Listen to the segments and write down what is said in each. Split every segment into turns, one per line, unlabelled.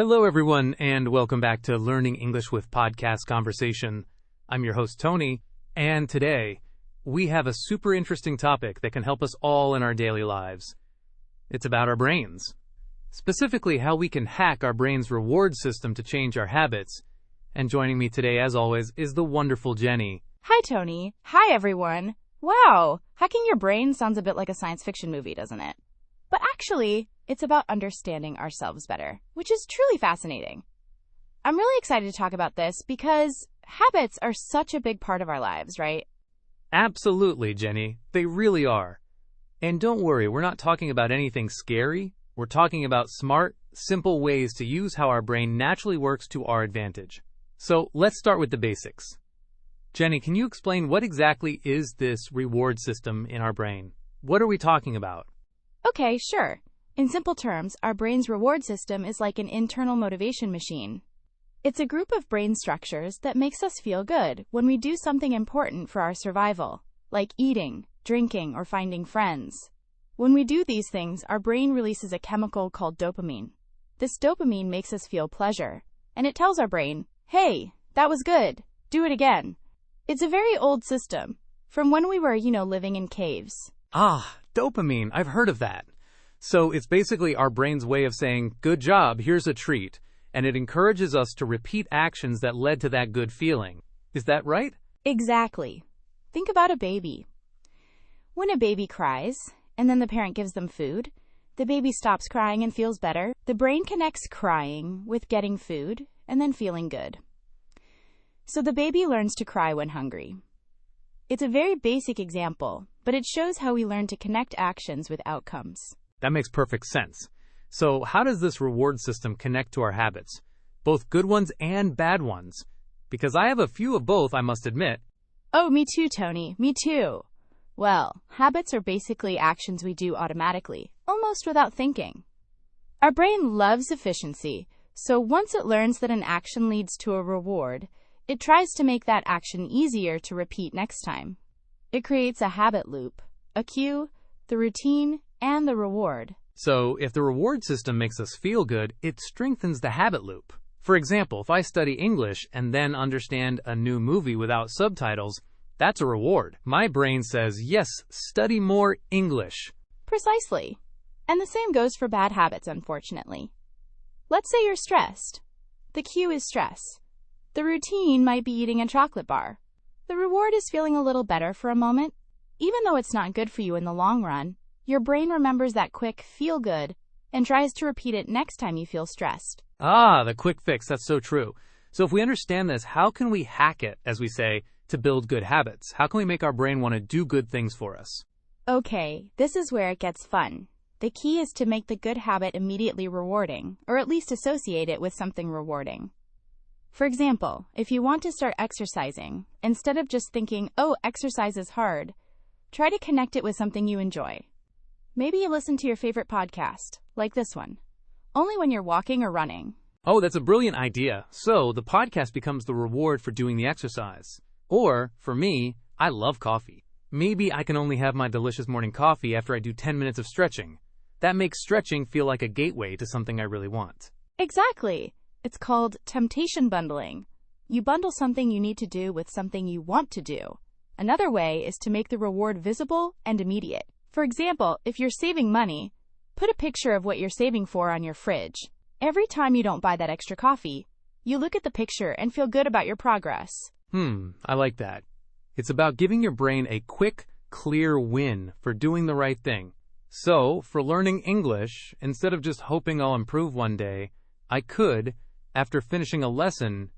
Hello, everyone, and welcome back to Learning English with Podcast Conversation. I'm your host, Tony, and today we have a super interesting topic that can help us all in our daily lives. It's about our brains, specifically how we can hack our brain's reward system to change our habits. And joining me today, as always, is the wonderful Jenny.
Hi, Tony. Hi, everyone. Wow, hacking your brain sounds a bit like a science fiction movie, doesn't it? But actually, it's about understanding ourselves better, which is truly fascinating. I'm really excited to talk about this because habits are such a big part of our lives, right?
Absolutely, Jenny. They really are. And don't worry, we're not talking about anything scary. We're talking about smart, simple ways to use how our brain naturally works to our advantage. So let's start with the basics. Jenny, can you explain what exactly is this reward system in our brain? What are we talking about?
Okay, sure. In simple terms, our brain's reward system is like an internal motivation machine. It's a group of brain structures that makes us feel good when we do something important for our survival, like eating, drinking, or finding friends. When we do these things, our brain releases a chemical called dopamine. This dopamine makes us feel pleasure, and it tells our brain, hey, that was good, do it again. It's a very old system, from when we were, living in caves.
Ah, dopamine, I've heard of that. So it's basically our brain's way of saying, good job, here's a treat, and it encourages us to repeat actions that led to that good feeling. Is that right?
Exactly. Think about a baby. When a baby cries, and then the parent gives them food, the baby stops crying and feels better. The brain connects crying with getting food and then feeling good. So the baby learns to cry when hungry. It's a very basic example, but it shows how we learn to connect actions with outcomes.
That makes perfect sense. So how does this reward system connect to our habits? Both good ones and bad ones. Because I have a few of both, I must admit.
Oh, me too, Tony. Me too. Well, habits are basically actions we do automatically, almost without thinking. Our brain loves efficiency, so once it learns that an action leads to a reward, it tries to make that action easier to repeat next time. It creates a habit loop, a cue, the routine, and the reward.
So if the reward system makes us feel good, it strengthens the habit loop. For example, if I study English and then understand a new movie without subtitles, that's a reward. My brain says, yes, study more English.
Precisely. And the same goes for bad habits, unfortunately. Let's say you're stressed. The cue is stress. The routine might be eating a chocolate bar. The reward is feeling a little better for a moment. Even though it's not good for you in the long run, your brain remembers that quick feel good and tries to repeat it next time you feel stressed.
Ah, the quick fix, that's so true. So if we understand this, how can we hack it, as we say, to build good habits? How can we make our brain want to do good things for us?
Okay, this is where it gets fun. The key is to make the good habit immediately rewarding, or at least associate it with something rewarding. For example, if you want to start exercising, instead of just thinking, oh, exercise is hard, try to connect it with something you enjoy. Maybe you listen to your favorite podcast, like this one, only when you're walking or running.
Oh, that's a brilliant idea. So the podcast becomes the reward for doing the exercise. Or, for me, I love coffee. Maybe I can only have my delicious morning coffee after I do 10 minutes of stretching. That makes stretching feel like a gateway to something I really want.
Exactly. It's called temptation bundling. You bundle something you need to do with something you want to do. Another way is to make the reward visible and immediate. For example, if you're saving money, put a picture of what you're saving for on your fridge. Every time you don't buy that extra coffee, you look at the picture and feel good about your progress.
I like that. It's about giving your brain a quick, clear win for doing the right thing. So, for learning English, instead of just hoping I'll improve one day, I could, after finishing a lesson,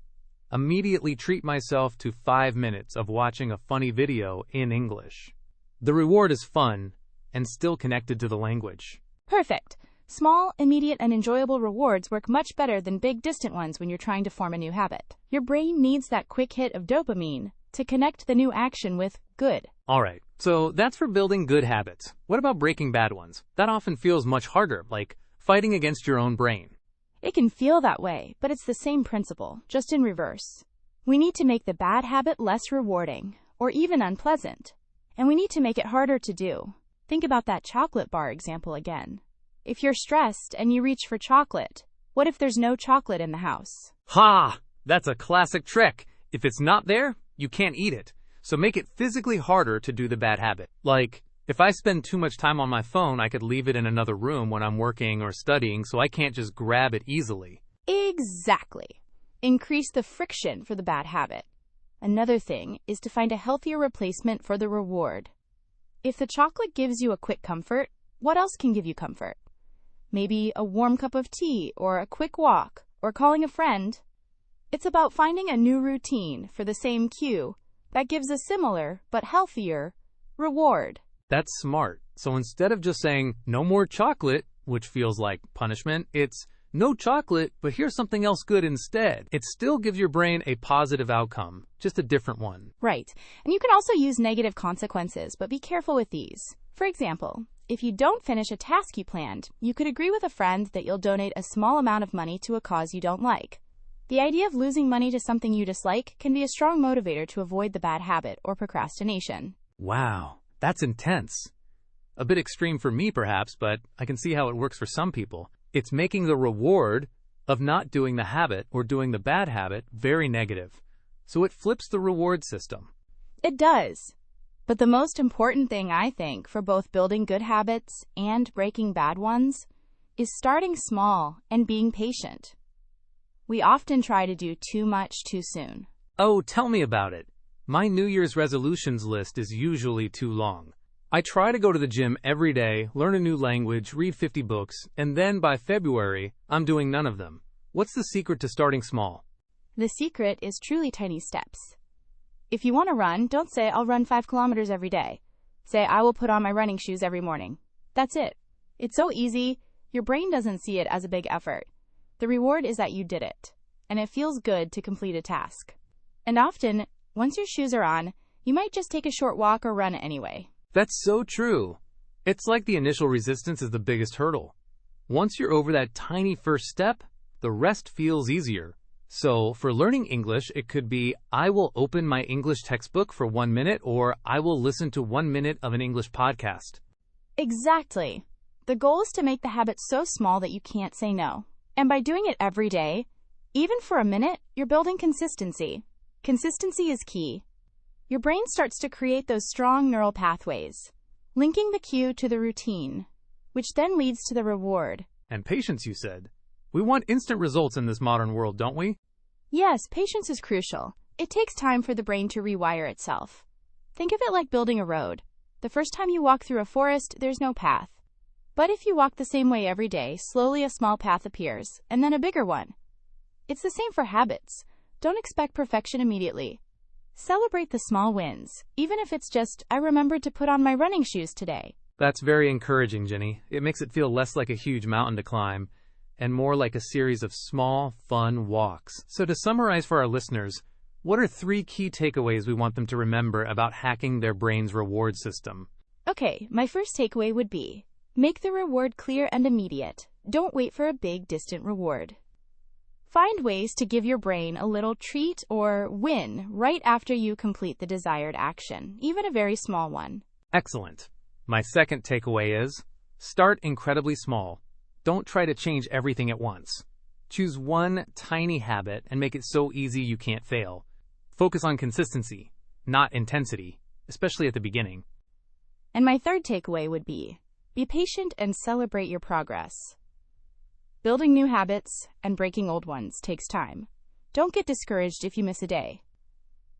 immediately treat myself to 5 minutes of watching a funny video in English. The reward is fun and still connected to the language.
Perfect. Small, immediate, and enjoyable rewards work much better than big, distant ones when you're trying to form a new habit. Your brain needs that quick hit of dopamine to connect the new action with good.
All right, so that's for building good habits. What about breaking bad ones? That often feels much harder, like fighting against your own brain.
It can feel that way, but it's the same principle, just in reverse. We need to make the bad habit less rewarding, or even unpleasant. And we need to make it harder to do. Think about that chocolate bar example again. If you're stressed and you reach for chocolate, What if there's no chocolate in the house?
Ha! That's a classic trick. If it's not there, you can't eat it. So make it physically harder to do the bad habit. Like, if I spend too much time on my phone, I could leave it in another room when I'm working or studying, so I can't just grab it easily.
Exactly. Increase the friction for the bad habit. Another thing is to find a healthier replacement for the reward. If the chocolate gives you a quick comfort, what else can give you comfort? Maybe a warm cup of tea, or a quick walk, or calling a friend. It's about finding a new routine for the same cue that gives a similar, but healthier, reward.
That's smart. So instead of just saying, no more chocolate, which feels like punishment, it's no chocolate, but here's something else good instead. It still gives your brain a positive outcome, just a different one.
Right. And you can also use negative consequences, but be careful with these. For example, if you don't finish a task you planned, you could agree with a friend that you'll donate a small amount of money to a cause you don't like. The idea of losing money to something you dislike can be a strong motivator to avoid the bad habit or procrastination.
Wow, that's intense. A bit extreme for me, perhaps, but I can see how it works for some people. It's making the reward of not doing the habit or doing the bad habit very negative. So it flips the reward system.
It does. But the most important thing, I think, for both building good habits and breaking bad ones is starting small and being patient. We often try to do too much too soon.
Oh, tell me about it. My New Year's resolutions list is usually too long. I try to go to the gym every day, learn a new language, read 50 books, and then by February, I'm doing none of them. What's the secret to starting small?
The secret is truly tiny steps. If you want to run, don't say, I'll run 5 kilometers every day. Say, I will put on my running shoes every morning. That's it. It's so easy, your brain doesn't see it as a big effort. The reward is that you did it, and it feels good to complete a task. And often, once your shoes are on, you might just take a short walk or run anyway.
That's so true. It's like the initial resistance is the biggest hurdle. Once you're over that tiny first step, the rest feels easier. So, for learning English, it could be, I will open my English textbook for 1 minute, or I will listen to 1 minute of an English podcast.
Exactly. The goal is to make the habit so small that you can't say no. And by doing it every day, even for a minute, you're building consistency. Consistency is key. Your brain starts to create those strong neural pathways, linking the cue to the routine, which then leads to the reward.
And patience, you said. We want instant results in this modern world, don't we?
Yes, patience is crucial. It takes time for the brain to rewire itself. Think of it like building a road. The first time you walk through a forest, there's no path. But if you walk the same way every day, slowly a small path appears, and then a bigger one. It's the same for habits. Don't expect perfection immediately. Celebrate the small wins, even if it's just, I remembered to put on my running shoes today.
That's very encouraging, Jenny. It makes it feel less like a huge mountain to climb, and more like a series of small, fun walks. So to summarize for our listeners, what are 3 key takeaways we want them to remember about hacking their brain's reward system?
Okay, my first takeaway would be, make the reward clear and immediate. Don't wait for a big, distant reward. Find ways to give your brain a little treat or win right after you complete the desired action, even a very small one.
Excellent. My second takeaway is, start incredibly small. Don't try to change everything at once. Choose one tiny habit and make it so easy you can't fail. Focus on consistency, not intensity, especially at the beginning.
And my third takeaway would be patient and celebrate your progress. Building new habits and breaking old ones takes time. Don't get discouraged if you miss a day.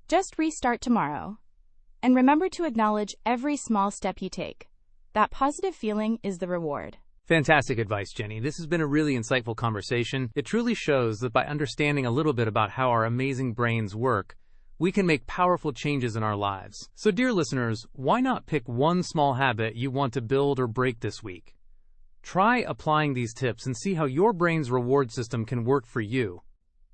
Just restart tomorrow. And remember to acknowledge every small step you take. That positive feeling is the reward.
Fantastic advice, Jenny. This has been a really insightful conversation. It truly shows that by understanding a little bit about how our amazing brains work, we can make powerful changes in our lives. So, dear listeners, why not pick one small habit you want to build or break this week? Try applying these tips and see how your brain's reward system can work for you.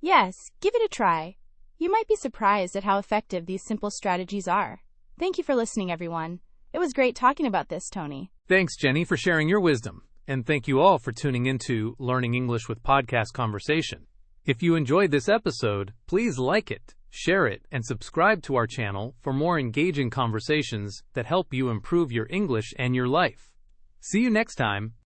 Yes, give it a try. You might be surprised at how effective these simple strategies are. Thank you for listening, everyone. It was great talking about this, Tony.
Thanks, Jenny, for sharing your wisdom. And thank you all for tuning into Learning English with Podcast Conversation. If you enjoyed this episode, please like it, share it, and subscribe to our channel for more engaging conversations that help you improve your English and your life. See you next time.